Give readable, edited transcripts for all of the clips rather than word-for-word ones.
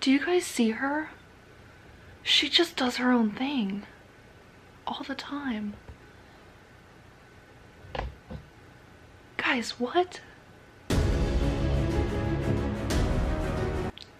Do you guys see her? She just does her own thing all the time. Guys, what?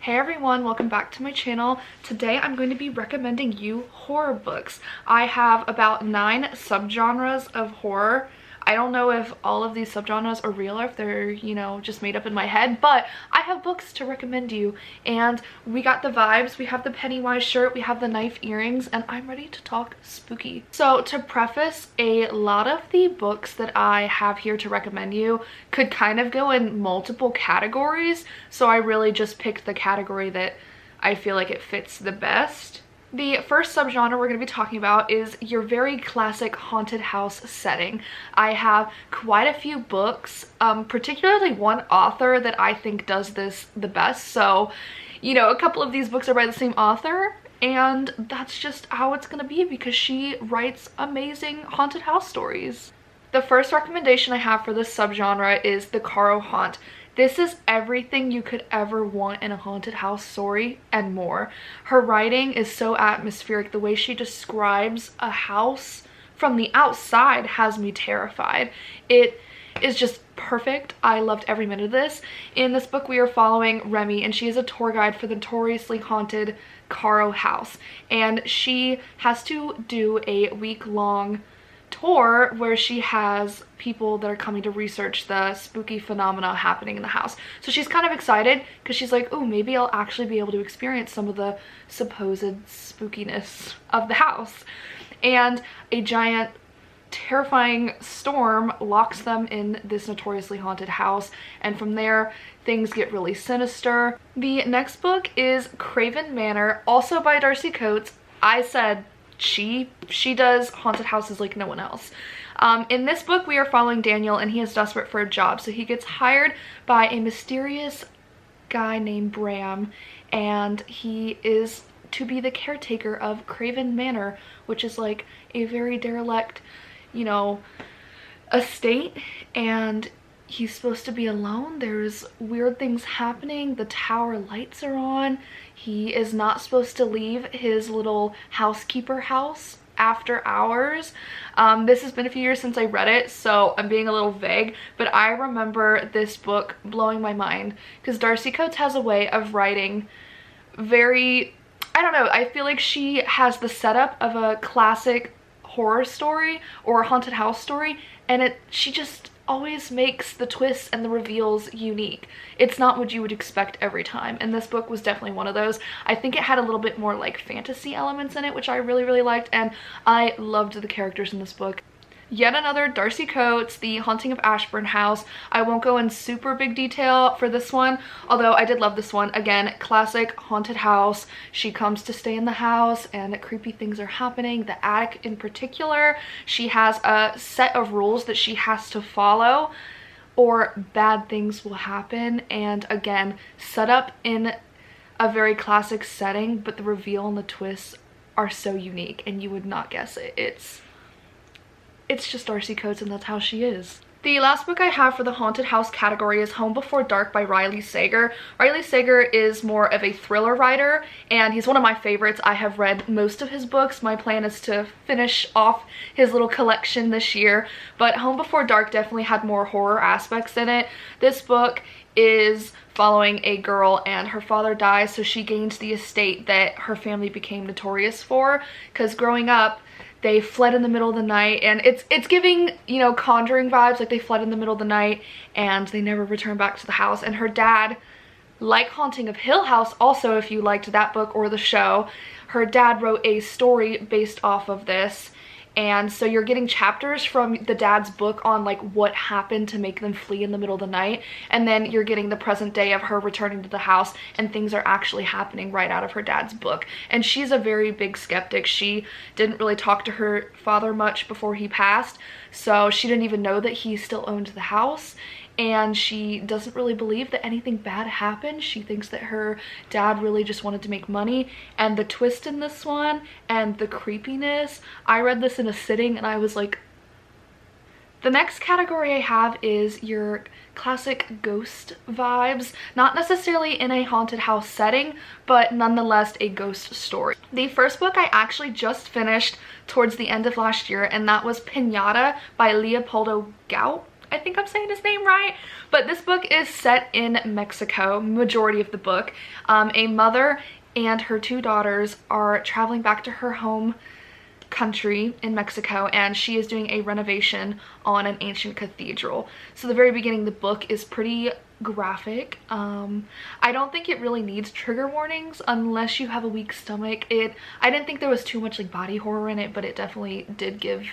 Hey everyone, welcome back to my channel. Today I'm going to be recommending you horror books. I have about 9 subgenres of horror. I don't know if all of these subgenres are real or if they're, you know, just made up in my head, but I have books to recommend you. And we got the vibes, we have the Pennywise shirt, we have the knife earrings, and I'm ready to talk spooky. So to preface, a lot of the books that I have here to recommend you could kind of go in multiple categories, so I really just picked the category that I feel like it fits the best. The first subgenre we're going to be talking about is your very classic haunted house setting. I have quite a few books, particularly one author that I think does this the best. So, you know, a couple of these books are by the same author, and that's just how it's going to be because she writes amazing haunted house stories. The first recommendation I have for this subgenre is The Caro Haunt. This is everything you could ever want in a haunted house story and more. Her writing is so atmospheric. The way she describes a house from the outside has me terrified. It is just perfect. I loved every minute of this. In this book, we are following Remy, and she is a tour guide for the notoriously haunted Caro house. And she has to do a week-long tour where she has people that are coming to research the spooky phenomena happening in the house. So she's kind of excited because she's like, oh, maybe I'll actually be able to experience some of the supposed spookiness of the house. And a giant terrifying storm locks them in this notoriously haunted house, and from there things get really sinister. The next book is Craven Manor, also by Darcy Coates. I said she does haunted houses like no one else. In this book, we are following Daniel, and he is desperate for a job. So he gets hired by a mysterious guy named Bram, and he is to be the caretaker of Craven Manor, which is like a very derelict, you know, estate, and he's supposed to be alone. There's weird things happening. The tower lights are on. He is not supposed to leave his little housekeeper house after hours. This has been a few years since I read it, so I'm being a little vague, but I remember this book blowing my mind because Darcy Coates has a way of writing very, I don't know, I feel like she has the setup of a classic horror story or a haunted house story, and she just always makes the twists and the reveals unique. It's not what you would expect every time, and this book was definitely one of those. I think it had a little bit more like fantasy elements in it, which I really liked, and I loved the characters in this book. Yet another Darcy Coates, The Haunting of Ashburn House. I won't go in super big detail for this one, although I did love this one. Again, classic haunted house. She comes to stay in the house and creepy things are happening. The attic in particular, she has a set of rules that she has to follow or bad things will happen. And again, set up in a very classic setting, but the reveal and the twists are so unique and you would not guess it. It's just Darcy Coates, and that's how she is. The last book I have for the haunted house category is Home Before Dark by Riley Sager. Riley Sager is more of a thriller writer, and he's one of my favorites. I have read most of his books. My plan is to finish off his little collection this year, but Home Before Dark definitely had more horror aspects in it. This book is following a girl, and her father dies, so she gains the estate that her family became notorious for, because growing up, they fled in the middle of the night, and it's giving, you know, Conjuring vibes, like they fled in the middle of the night and they never returned back to the house. And her dad, like Haunting of Hill House, also if you liked that book or the show, her dad wrote a story based off of this. And so you're getting chapters from the dad's book on like what happened to make them flee in the middle of the night, and then you're getting the present day of her returning to the house and things are actually happening right out of her dad's book. And she's a very big skeptic. She didn't really talk to her father much before he passed, so she didn't even know that he still owned the house, and she doesn't really believe that anything bad happened. She thinks that her dad really just wanted to make money. And the twist in this one and the creepiness, I read this in a sitting and I was like, The next category I have is your classic ghost vibes, not necessarily in a haunted house setting, but nonetheless a ghost story. The first book I actually just finished towards the end of last year, and that was Pinata by Leopoldo Gout. I think I'm saying his name right, but this book is set in Mexico, majority of the book. A mother and her two daughters are traveling back to her home country in Mexico, and she is doing a renovation on an ancient cathedral. So the very beginning of the book is pretty graphic. I don't think it really needs trigger warnings unless you have a weak stomach. I didn't think there was too much like body horror in it, but it definitely did give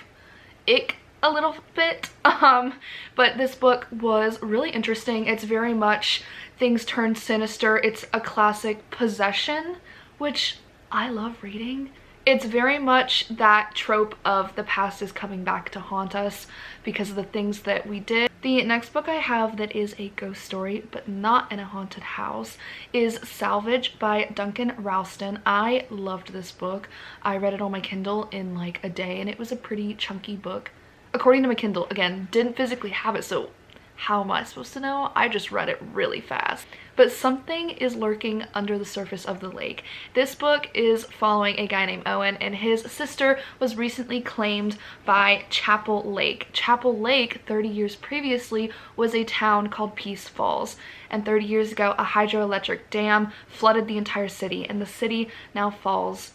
ick a little bit. But this book was really interesting. It's very much things turn sinister. It's a classic possession, which I love reading. It's very much that trope of the past is coming back to haunt us because of the things that we did. The next book I have that is a ghost story, but not in a haunted house, is Salvage by Duncan Ralston. I loved this book. I read it on my Kindle in like a day, and it was a pretty chunky book. According to my Kindle, again, didn't physically have it, so how am I supposed to know? I just read it really fast. But something is lurking under the surface of the lake. This book is following a guy named Owen, and his sister was recently claimed by Chapel Lake. Chapel Lake, 30 years previously, was a town called Peace Falls. And 30 years ago, a hydroelectric dam flooded the entire city, and the city now falls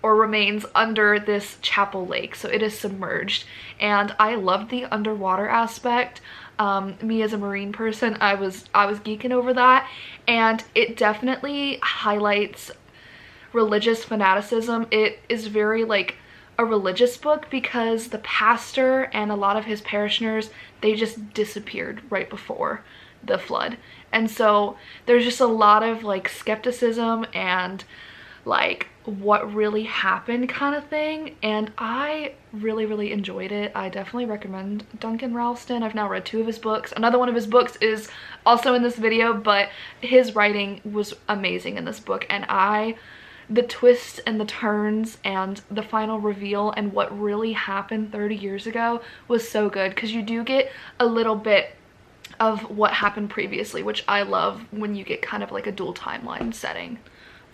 or remains under this Chapel Lake, so it is submerged. And I loved the underwater aspect. Me as a marine person, I was geeking over that, and it definitely highlights religious fanaticism. It is very like a religious book because the pastor and a lot of his parishioners, they just disappeared right before the flood, and so there's just a lot of like skepticism and like what really happened kind of thing, and I really enjoyed it. I definitely recommend Duncan Ralston. I've now read 2 of his books. Another one of his books is also in this video, but his writing was amazing in this book, and the twists and the turns and the final reveal and what really happened 30 years ago was so good, because you do get a little bit of what happened previously, which I love when you get kind of like a dual timeline setting.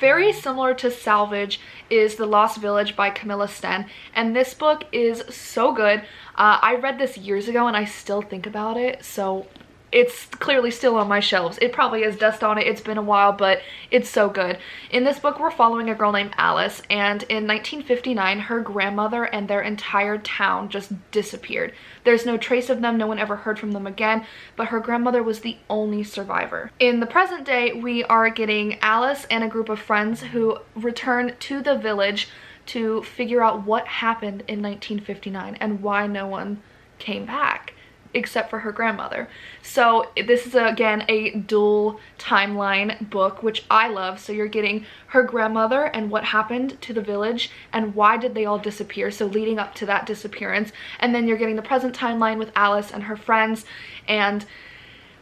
Very similar to Salvage is The Lost Village by Camilla Sten, and this book is so good. I read this years ago and I still think about it, so it's clearly still on my shelves. It probably has dust on it. It's been a while, but it's so good. In this book, we're following a girl named Alice, and in 1959, her grandmother and their entire town just disappeared. There's no trace of them. No one ever heard from them again, but her grandmother was the only survivor. In the present day, we are getting Alice and a group of friends who return to the village to figure out what happened in 1959 and why no one came back except for her grandmother. So this is again a dual timeline book, which I love. So you're getting her grandmother and what happened to the village and why did they all disappear, so leading up to that disappearance, and then you're getting the present timeline with Alice and her friends and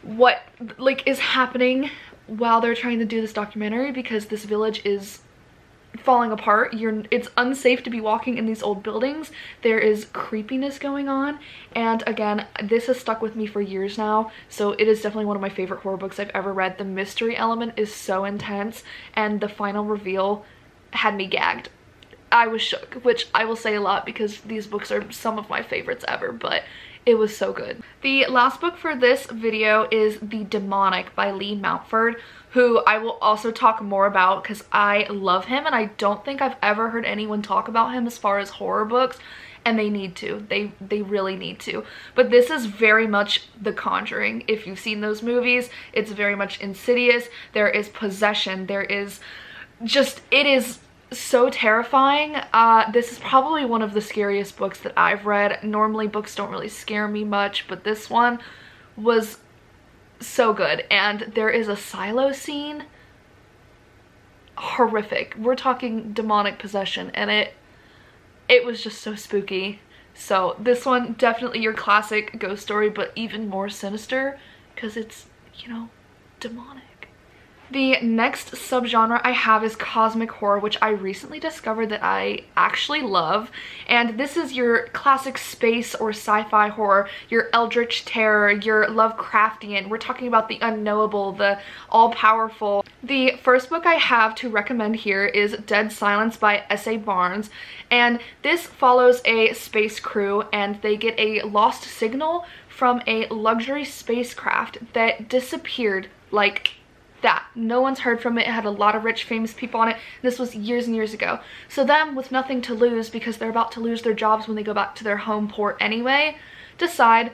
what like is happening while they're trying to do this documentary, because this village is falling apart. It's unsafe to be walking in these old buildings. There is creepiness going on, and again, this has stuck with me for years now, so it is definitely one of my favorite horror books I've ever read. The mystery element is so intense, and the final reveal had me gagged. I was shook, which I will say a lot because these books are some of my favorites ever, but it was so good. The last book for this video is The Demonic by Lee Mountford, who I will also talk more about because I love him, and I don't think I've ever heard anyone talk about him as far as horror books, and they need to. They really need to. But this is very much The Conjuring. If you've seen those movies, it's very much Insidious. There is possession. There is just, it is so terrifying. This is probably one of the scariest books that I've read. Normally books don't really scare me much, but this one was so good. And there is a silo scene, horrific. We're talking demonic possession, and it was just so spooky. So this one, definitely your classic ghost story, but even more sinister because it's, you know, demonic. The next subgenre I have is cosmic horror, which I recently discovered that I actually love. And this is your classic space or sci-fi horror, your eldritch terror, your Lovecraftian. We're talking about the unknowable, the all-powerful. The first book I have to recommend here is Dead Silence by S.A. Barnes. And this follows a space crew, and they get a lost signal from a luxury spacecraft that disappeared like that. No one's heard from it. It had a lot of rich, famous people on it. This was years and years ago. So them, with nothing to lose because they're about to lose their jobs when they go back to their home port anyway, decide,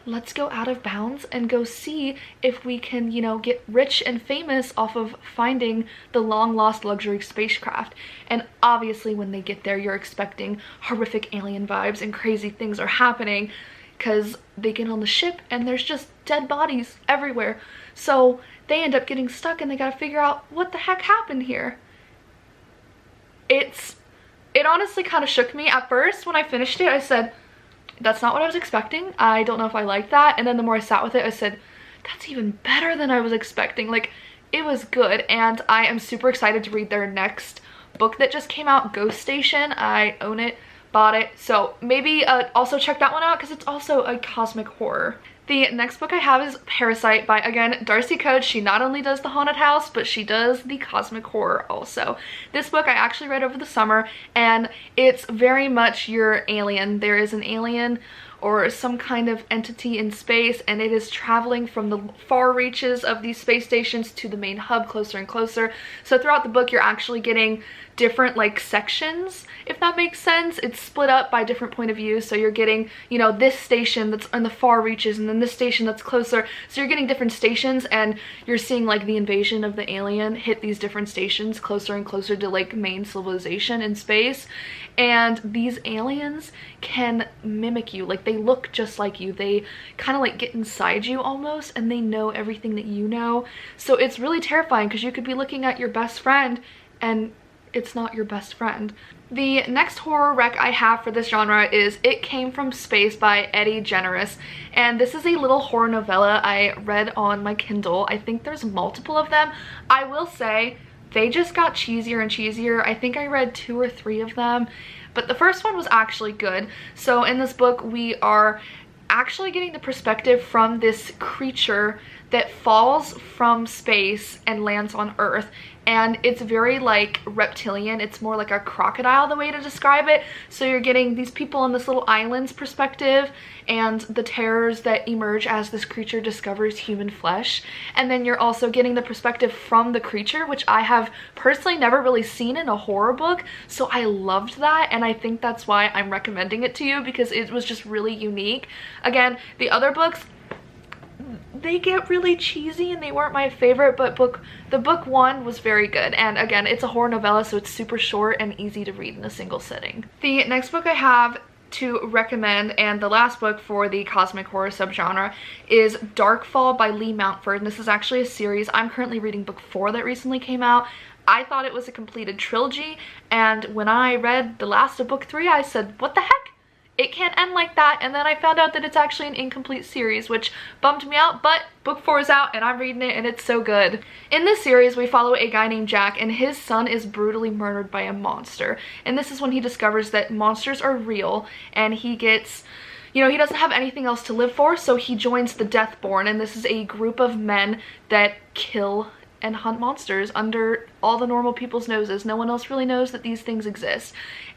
let's go out of bounds and go see if we can, you know, get rich and famous off of finding the long lost luxury spacecraft. And obviously when they get there, you're expecting horrific alien vibes and crazy things are happening because they get on the ship and there's just dead bodies everywhere. So they end up getting stuck and they gotta figure out what the heck happened here. It honestly kind of shook me. At first, when I finished it, I said, that's not what I was expecting. I don't know if I like that. And then the more I sat with it, I said, that's even better than I was expecting. Like, it was good. And I am super excited to read their next book that just came out, Ghost Station. I own it, bought it. So maybe also check that one out because it's also a cosmic horror. The next book I have is Parasite by, again, Darcy Coates. She not only does the haunted house, but she does the cosmic horror also. This book I actually read over the summer, and it's very much your alien. There is an alien or some kind of entity in space, and it is traveling from the far reaches of these space stations to the main hub closer and closer. So throughout the book, you're actually getting different like sections, if that makes sense. It's split up by different point of view, so you're getting, you know, this station that's in the far reaches and then this station that's closer. So you're getting different stations and you're seeing like the invasion of the alien hit these different stations closer and closer to like main civilization in space. And these aliens can mimic you, like they look just like you. They kind of like get inside you almost, and they know everything that you know. So it's really terrifying because you could be looking at your best friend and it's not your best friend. The next horror rec I have for this genre is It Came From Space by Eddie Generous. And this is a little horror novella I read on my Kindle. I think there's multiple of them. I will say they just got cheesier and cheesier. I think I read 2 or 3 of them, but the first one was actually good. So in this book, we are actually getting the perspective from this creature that falls from space and lands on Earth. And it's very like reptilian. It's more like a crocodile, the way to describe it. So you're getting these people on this little island's perspective and the terrors that emerge as this creature discovers human flesh. And then you're also getting the perspective from the creature, which I have personally never really seen in a horror book. So I loved that, and I think that's why I'm recommending it to you, because it was just really unique. Again, the other books, they get really cheesy and they weren't my favorite, but the book one was very good. And again, it's a horror novella, so it's super short and easy to read in a single sitting. The next book I have to recommend, and the last book for the cosmic horror subgenre, is Darkfall by Lee Mountford. And this is actually a series. I'm currently reading book 4 that recently came out. I thought it was a completed trilogy, and when I read the last of book 3, I said, what the heck? It can't end like that. And then I found out that it's actually an incomplete series, which bummed me out, but book 4 is out and I'm reading it and it's so good. In this series, we follow a guy named Jack, and his son is brutally murdered by a monster. And this is when he discovers that monsters are real, and he gets, you know, he doesn't have anything else to live for, so he joins the Deathborn, and this is a group of men that kill and hunt monsters under all the normal people's noses. No one else really knows that these things exist.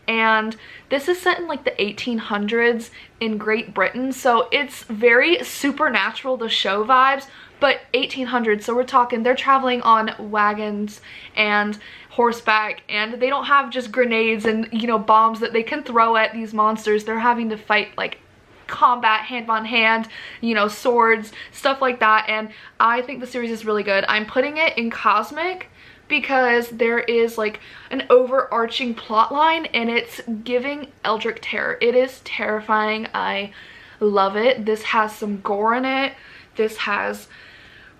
And this is set in like the 1800s in Great Britain, so it's very supernatural, the show vibes, but 1800s, so we're talking they're traveling on wagons and horseback, and they don't have just grenades and, you know, bombs that they can throw at these monsters. They're having to fight like combat, hand on hand, you know, swords, stuff like that. And I think the series is really good. I'm putting it in cosmic because there is like an overarching plot line, and it's giving eldritch terror. It is terrifying. I love it. This has some gore in it. This has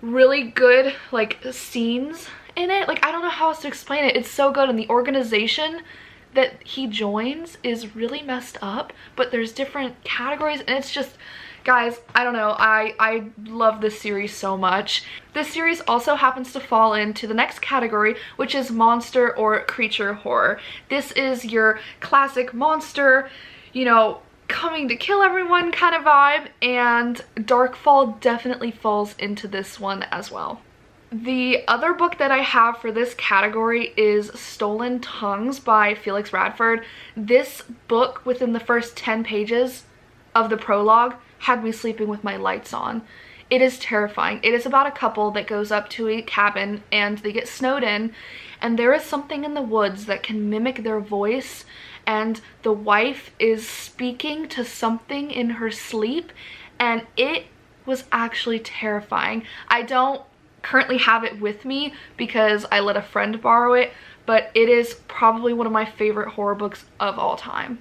really good like scenes in it. Like, I don't know how else to explain it. It's so good, and the organization that he joins is really messed up, but there's different categories, and Guys, I don't know, I love this series so much. This series also happens to fall into the next category, which is monster or creature horror. This is your classic monster, you know, coming to kill everyone kind of vibe, and Darkfall definitely falls into this one as well. The other book that I have for this category is Stolen Tongues by Felix Radford. This book, within the first 10 pages of the prologue, had me sleeping with my lights on. It is terrifying. It is about a couple that goes up to a cabin and they get snowed in, and there is something in the woods that can mimic their voice, and the wife is speaking to something in her sleep, and it was actually terrifying. I don't currently have it with me because I let a friend borrow it, but it is probably one of my favorite horror books of all time.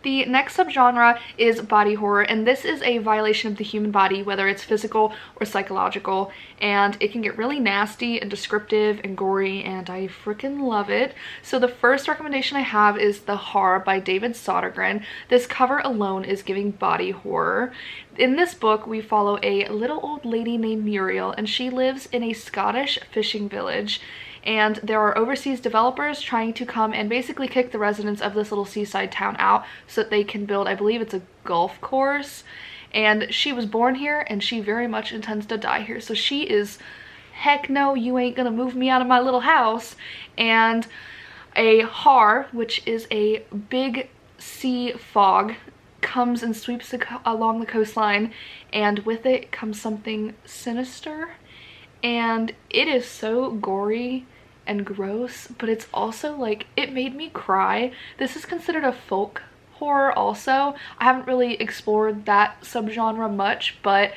The next subgenre is body horror, and this is a violation of the human body, whether it's physical or psychological, and it can get really nasty and descriptive and gory, and I freaking love it. So the first recommendation I have is The Horror by David Sodergren. This cover alone is giving body horror. In this book, we follow a little old lady named Muriel, and she lives in a Scottish fishing village. And there are overseas developers trying to come and basically kick the residents of this little seaside town out so that they can build, I believe it's a golf course. And she was born here and she very much intends to die here. So she is, heck no, you ain't gonna move me out of my little house. And a har, which is a big sea fog, comes and sweeps along the coastline, and with it comes something sinister. And it is so gory and gross, but it's also like, it made me cry. This is considered a folk horror also. I haven't really explored that subgenre much, but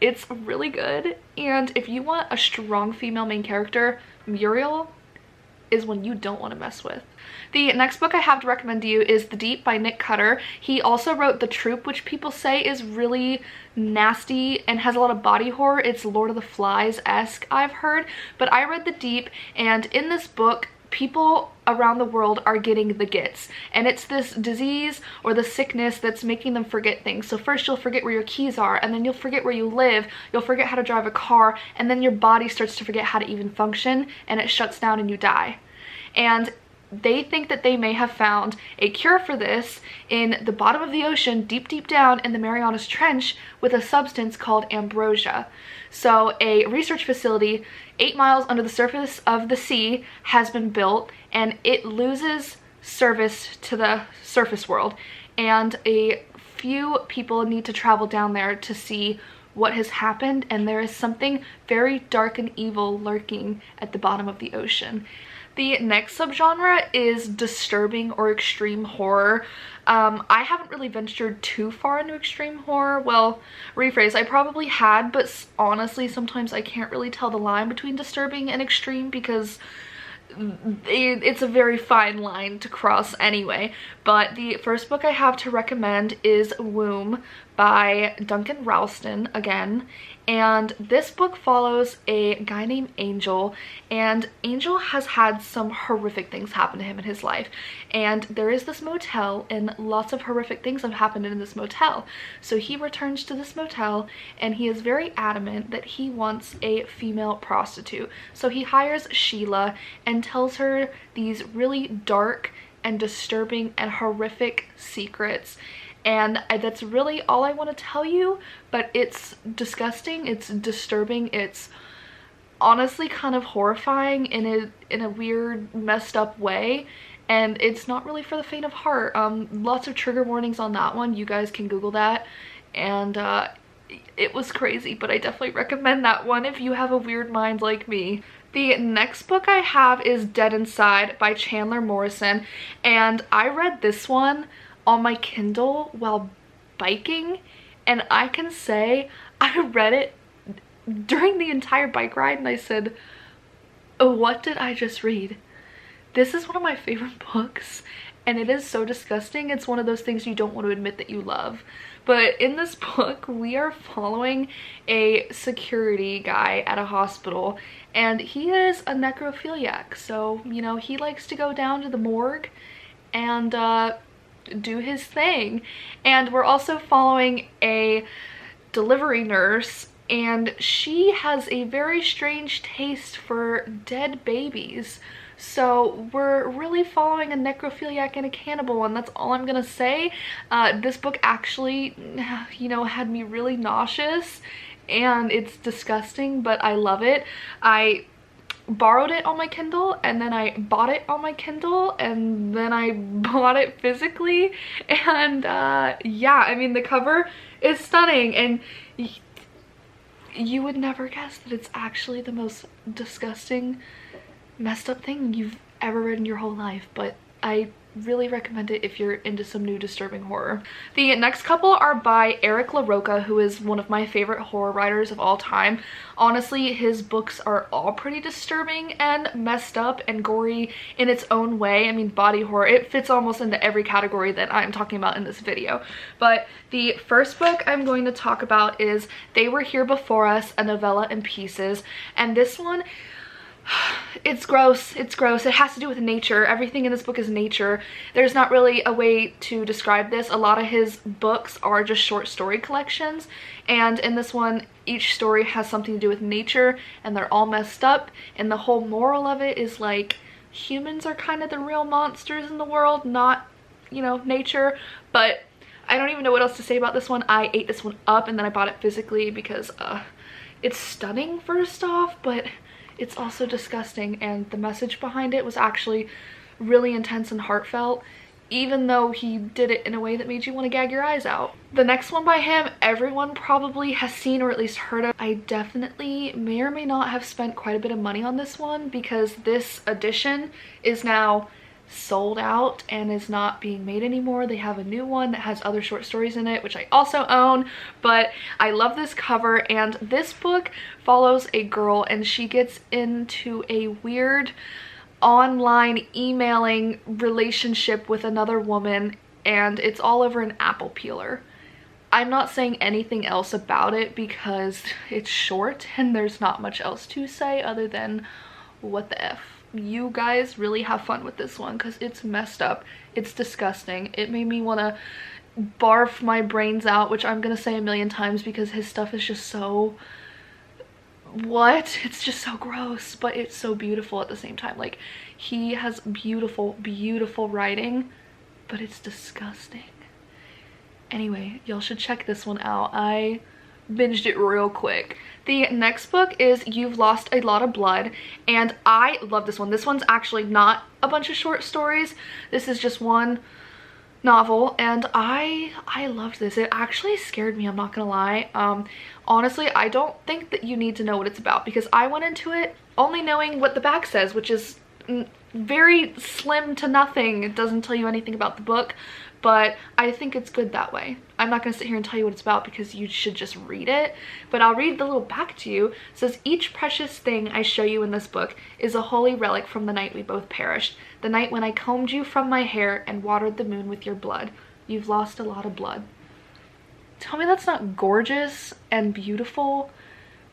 it's really good. And if you want a strong female main character, Muriel is one you don't want to mess with. The next book I have to recommend to you is The Deep by Nick Cutter. He also wrote The Troop, which people say is really nasty and has a lot of body horror. It's Lord of the Flies-esque, I've heard. But I read The Deep, and in this book, people around the world are getting the gits, and it's this disease or the sickness that's making them forget things. So first you'll forget where your keys are, and then you'll forget where you live, you'll forget how to drive a car, and then your body starts to forget how to even function, and it shuts down and you die. And they think that they may have found a cure for this in the bottom of the ocean, deep down in the Marianas Trench, with a substance called ambrosia. So a research facility 8 miles under the surface of the sea has been built, and it loses service to the surface world, and a few people need to travel down there to see what has happened, and there is something very dark and evil lurking at the bottom of the ocean. The next subgenre is disturbing or extreme horror. I haven't really ventured too far into extreme horror. Well, rephrase, I probably had, but honestly sometimes I can't really tell the line between disturbing and extreme because it's a very fine line to cross anyway. But the first book I have to recommend is Womb by Duncan Ralston again, and this book follows a guy named Angel, and Angel has had some horrific things happen to him in his life, and there is this motel and lots of horrific things have happened in this motel. So he returns to this motel and he is very adamant that he wants a female prostitute. So he hires Sheila and tells her these really dark and disturbing and horrific secrets, and that's really all I want to tell you. But it's disgusting, it's disturbing, it's honestly kind of horrifying in a weird, messed up way, and it's not really for the faint of heart. Lots of trigger warnings on that one, you guys can Google that, and it was crazy, but I definitely recommend that one if you have a weird mind like me. The next book I have is Dead Inside by Chandler Morrison, and I read this one on my Kindle while biking, and I can say I read it during the entire bike ride and I said, oh, what did I just read? This is one of my favorite books, and it is so disgusting. It's one of those things you don't want to admit that you love. But in this book, we are following a security guy at a hospital, and he is a necrophiliac. So, you know, he likes to go down to the morgue and do his thing. And we're also following a delivery nurse, and she has a very strange taste for dead babies. So we're really following a necrophiliac and a cannibal, and that's all I'm gonna say. This book actually, you know, had me really nauseous, and it's disgusting, but I love it. I borrowed it on my Kindle, and then I bought it on my Kindle, and then I bought it physically, and yeah, I mean, the cover is stunning, and you would never guess that it's actually the most disgusting, messed up thing you've ever read in your whole life, but I really recommend it if you're into some new disturbing horror. The next couple are by Eric LaRocca, who is one of my favorite horror writers of all time. Honestly, his books are all pretty disturbing and messed up and gory in its own way. I mean, body horror, it fits almost into every category that I'm talking about in this video. But the first book I'm going to talk about is They Were Here Before Us, a novella in pieces. And this one, it's gross. It's gross. It has to do with nature. Everything in this book is nature. There's not really a way to describe this. A lot of his books are just short story collections, and in this one, each story has something to do with nature, and they're all messed up, and the whole moral of it is like humans are kind of the real monsters in the world, not, you know, nature. But I don't even know what else to say about this one. I ate this one up, and then I bought it physically because it's stunning first off, but it's also disgusting, and the message behind it was actually really intense and heartfelt, even though he did it in a way that made you want to gag your eyes out. The next one by him, everyone probably has seen or at least heard of. I definitely may or may not have spent quite a bit of money on this one because this edition is now sold out and is not being made anymore. They have a new one that has other short stories in it, which I also own, but I love this cover. And this book follows a girl, and she gets into a weird online emailing relationship with another woman, and it's all over an apple peeler. I'm not saying anything else about it because it's short and there's not much else to say other than what the F. You guys really have fun with this one because it's messed up. It's disgusting. It made me want to barf my brains out, which I'm gonna say a million times because his stuff is just so... what? It's just so gross, but it's so beautiful at the same time. Like, he has beautiful, beautiful writing, but it's disgusting. Anyway, y'all should check this one out. I binged it real quick. The next book is You've Lost a Lot of Blood, and I love this one. This one's actually not a bunch of short stories. This is just one novel, and I loved this. It actually scared me, I'm not gonna lie. Honestly, I don't think that you need to know what it's about because I went into it only knowing what the back says, which is very slim to nothing. It doesn't tell you anything about the book, but I think it's good that way. I'm not going to sit here and tell you what it's about because you should just read it, but I'll read the little back to you. It says, each precious thing I show you in this book is a holy relic from the night we both perished, the night when I combed you from my hair and watered the moon with your blood. You've lost a lot of blood. Tell me that's not gorgeous and beautiful,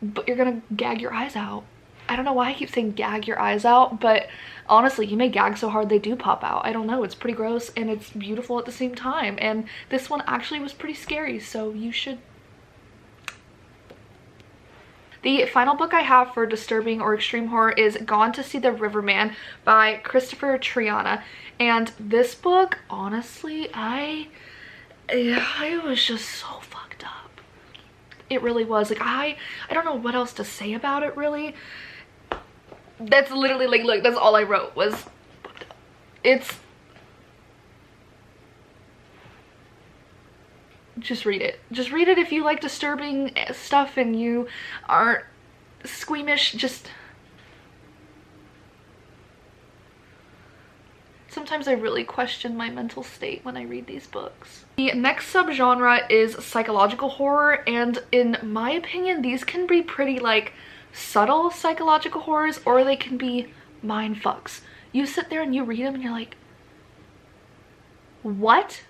but you're gonna gag your eyes out. I don't know why I keep saying gag your eyes out, but honestly, you may gag so hard they do pop out. I don't know, it's pretty gross and it's beautiful at the same time. And this one actually was pretty scary, so you should. The final book I have for disturbing or extreme horror is Gone to See the Riverman by Christopher Triana. And this book, honestly, it was just so fucked up. It really was. Like, I don't know what else to say about it, really. That's literally, like, look, that's all I wrote was fucked up. It's... just read it. Just read it if you like disturbing stuff and you aren't squeamish. Just... sometimes I really question my mental state when I read these books. The next subgenre is psychological horror, and in my opinion, these can be pretty, like, subtle psychological horrors, or they can be mind fucks. You sit there and you read them and you're like, what?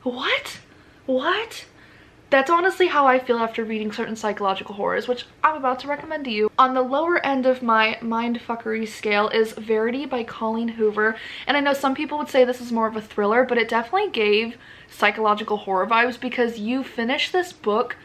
What? What? That's honestly how I feel after reading certain psychological horrors, which I'm about to recommend to you. On the lower end of my mindfuckery scale is Verity by Colleen Hoover. And I know some people would say this is more of a thriller, but it definitely gave psychological horror vibes because you finish this book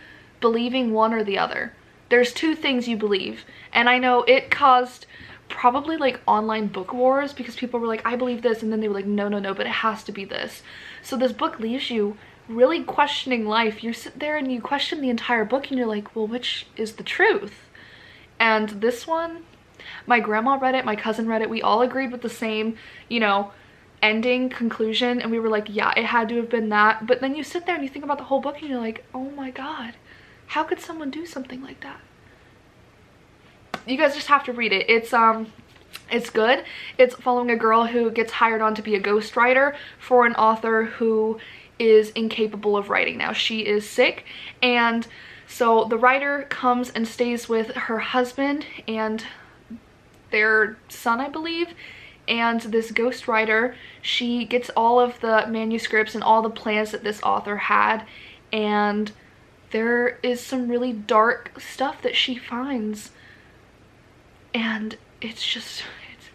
believing one or the other. There's two things you believe. And I know it caused probably like online book wars because people were like, I believe this, and then they were like, no, no, no, but it has to be this. So this book leaves you really questioning life. You sit there and you question the entire book and you're like, well, which is the truth? And this one, my grandma read it, my cousin read it, we all agreed with the same, you know, ending, conclusion, and we were like, yeah, it had to have been that. But then you sit there and you think about the whole book and you're like, oh my god, how could someone do something like that? You guys just have to read it. It's good. It's following a girl who gets hired on to be a ghostwriter for an author who is incapable of writing now. She is sick, and so the writer comes and stays with her husband and their son, I believe, and this ghostwriter, she gets all of the manuscripts and all the plans that this author had, and there is some really dark stuff that she finds, and it's just,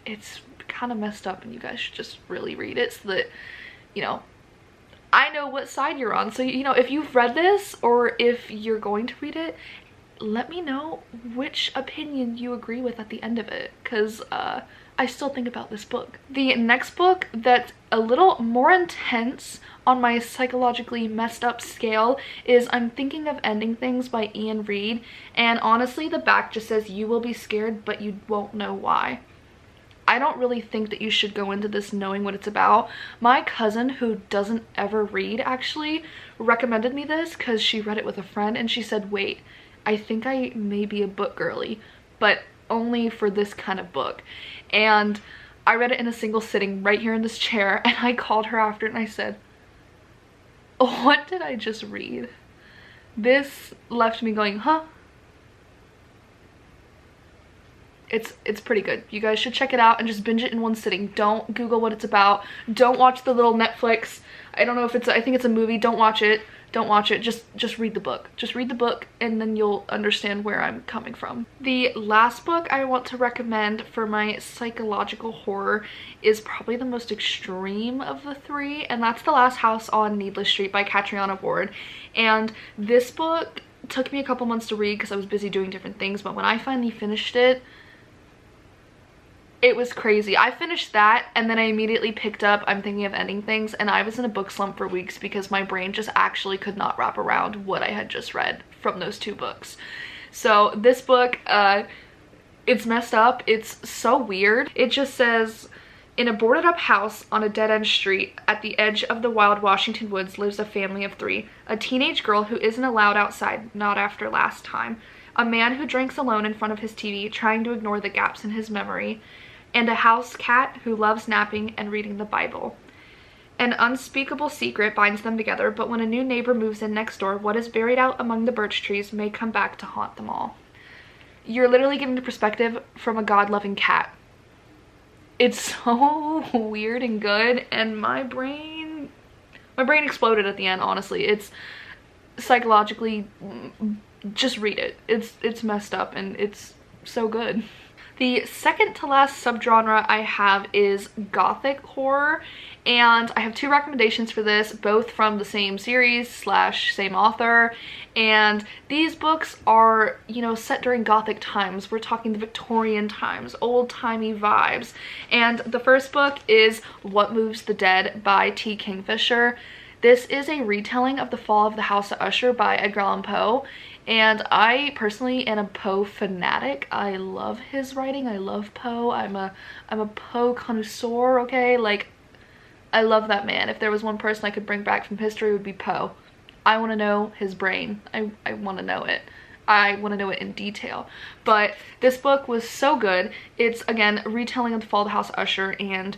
it's kind of messed up, and you guys should just really read it so that, you know, I know what side you're on. So, you know, if you've read this or if you're going to read it, let me know which opinion you agree with at the end of it, because I still think about this book. The next book that's a little more intense on my psychologically messed up scale is I'm Thinking of Ending Things by Ian Reid, and honestly the back just says you will be scared but you won't know why. I don't really think that you should go into this knowing what it's about. My cousin, who doesn't ever read, actually recommended me this because she read it with a friend and she said, wait, I think I may be a book girly, but only for this kind of book. And I read it in a single sitting right here in this chair, and I called her after and I said, what did I just read? This left me going, huh? It's pretty good. You guys should check it out and just binge it in one sitting. Don't Google what it's about. Don't watch the little Netflix. I don't know if it's, I think it's a movie. Don't watch it. Don't watch it. Just read the book. Just read the book and then you'll understand where I'm coming from. The last book I want to recommend for my psychological horror is probably the most extreme of the three, and that's The Last House on Needless Street by Catriona Ward. And this book took me a couple months to read because I was busy doing different things, but when I finally finished it, it was crazy. I finished that and then I immediately picked up I'm Thinking of Ending Things, and I was in a book slump for weeks because my brain just actually could not wrap around what I had just read from those two books. So this book, it's messed up. It's so weird. It just says, in a boarded up house on a dead-end street at the edge of the wild Washington woods lives a family of three. A teenage girl who isn't allowed outside, not after last time. A man who drinks alone in front of his TV, trying to ignore the gaps in his memory. And a house cat who loves napping and reading the Bible. An unspeakable secret binds them together, but when a new neighbor moves in next door, what is buried out among the birch trees may come back to haunt them all. You're literally getting the perspective from a God-loving cat. It's so weird and good, and my brain exploded at the end, honestly. It's psychologically, just read it. It's messed up and it's so good. The second to last subgenre I have is Gothic Horror, and I have two recommendations for this, both from the same series slash same author. And these books are, you know, set during Gothic times. We're talking the Victorian times, old-timey vibes. And the first book is What Moves the Dead by T. Kingfisher. This is a retelling of the fall of the House of Usher by Edgar Allan Poe. And I personally am a Poe fanatic. I love his writing. I love Poe. I'm a Poe connoisseur, okay? Like, I love that man. If there was one person I could bring back from history, it would be Poe. I want to know his brain. I want to know it. I want to know it in detail. But this book was so good. It's, again, a retelling of the fall of the House of Usher, and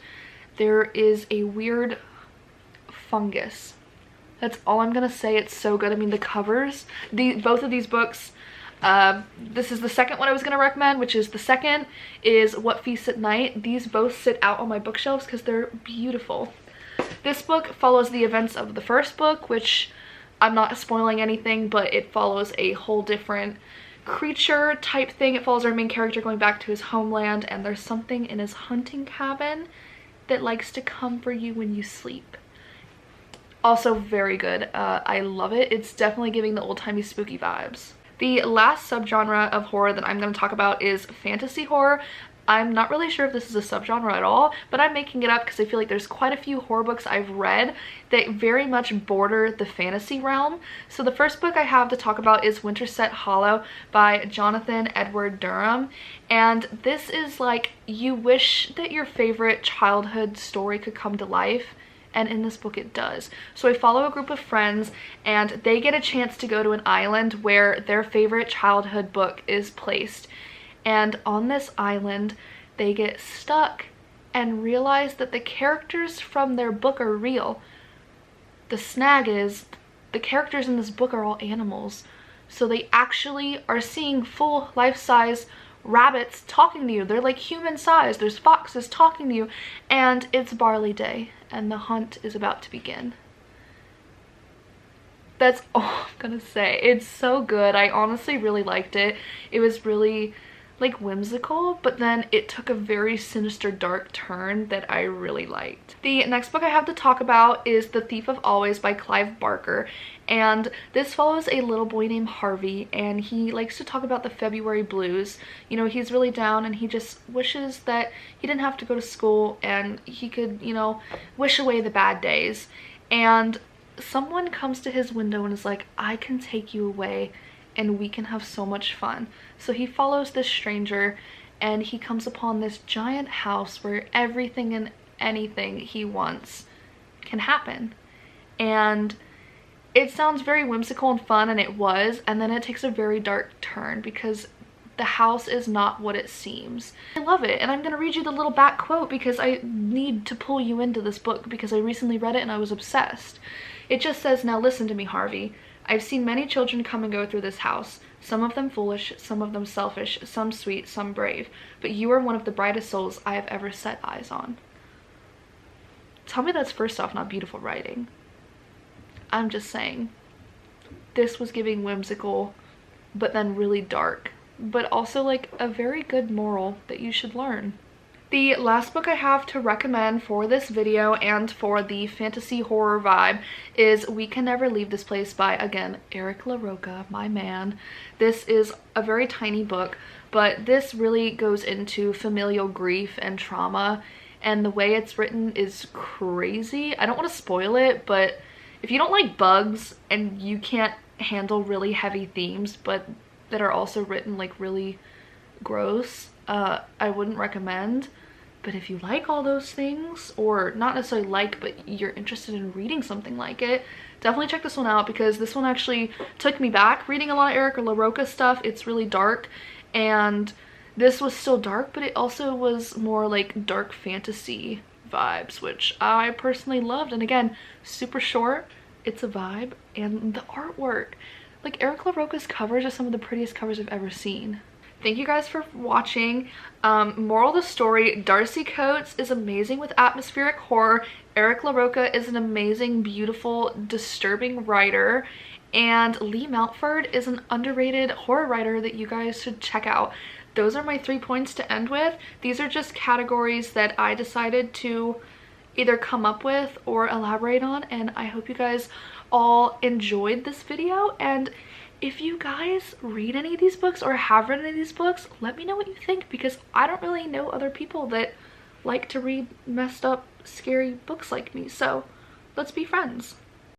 there is a weird fungus. That's all I'm gonna say. It's so good. I mean, the covers, both of these books, this is the second one I was gonna recommend, which is the second is What Feasts at Night. These both sit out on my bookshelves because they're beautiful. This book follows the events of the first book, which I'm not spoiling anything, but it follows a whole different creature type thing. It follows our main character going back to his homeland, and there's something in his hunting cabin that likes to come for you when you sleep. Also very good. I love it. It's definitely giving the old-timey spooky vibes. The last subgenre of horror that I'm going to talk about is fantasy horror. I'm not really sure if this is a subgenre at all, but I'm making it up because I feel like there's quite a few horror books I've read that very much border the fantasy realm. So the first book I have to talk about is Winterset Hollow by Jonathan Edward Durham. And this is like, you wish that your favorite childhood story could come to life. And in this book it does. So I follow a group of friends and they get a chance to go to an island where their favorite childhood book is placed. And on this island, they get stuck and realize that the characters from their book are real. The snag is, the characters in this book are all animals. So they actually are seeing full life-size rabbits talking to you. They're like human size. There's foxes talking to you. And it's barley day, and the hunt is about to begin. That's all I'm gonna say. It's so good. I honestly really liked it. It was really like whimsical, but then it took a very sinister, dark turn that I really liked. The next book I have to talk about is The Thief of Always by Clive Barker, and this follows a little boy named Harvey, and he likes to talk about the February blues. You know, he's really down and he just wishes that he didn't have to go to school and he could, you know, wish away the bad days. And someone comes to his window and is like, I can take you away and we can have so much fun. So he follows this stranger and he comes upon this giant house where everything and anything he wants can happen. And it sounds very whimsical and fun, and it was, and then it takes a very dark turn because the house is not what it seems. I love it, and I'm gonna read you the little back quote because I need to pull you into this book because I recently read it and I was obsessed. It just says, "Now listen to me, Harvey. I've seen many children come and go through this house, some of them foolish, some of them selfish, some sweet, some brave, but you are one of the brightest souls I have ever set eyes on." Tell me that's first off not beautiful writing. I'm just saying, this was giving whimsical, but then really dark, but also like a very good moral that you should learn. The last book I have to recommend for this video and for the fantasy horror vibe is We Can Never Leave This Place by, again, Eric LaRocca, my man. This is a very tiny book, but this really goes into familial grief and trauma, and the way it's written is crazy. I don't want to spoil it, but if you don't like bugs and you can't handle really heavy themes but that are also written like really gross, I wouldn't recommend. But if you like all those things, or not necessarily like, but you're interested in reading something like it, definitely check this one out because this one actually took me back reading a lot of Eric LaRocca stuff. It's really dark, and this was still dark, but it also was more like dark fantasy vibes, which I personally loved. And again, super short, it's a vibe, and the artwork. Like, Eric LaRocca's covers are some of the prettiest covers I've ever seen. Thank you guys for watching. Moral of the story, Darcy Coates is amazing with atmospheric horror. Eric LaRocca is an amazing, beautiful, disturbing writer. And Lee Mountford is an underrated horror writer that you guys should check out. Those are my 3 points to end with. These are just categories that I decided to either come up with or elaborate on, and I hope you guys all enjoyed this video. And if you guys read any of these books or have read any of these books, let me know what you think, because I don't really know other people that like to read messed up, scary books like me. So let's be friends.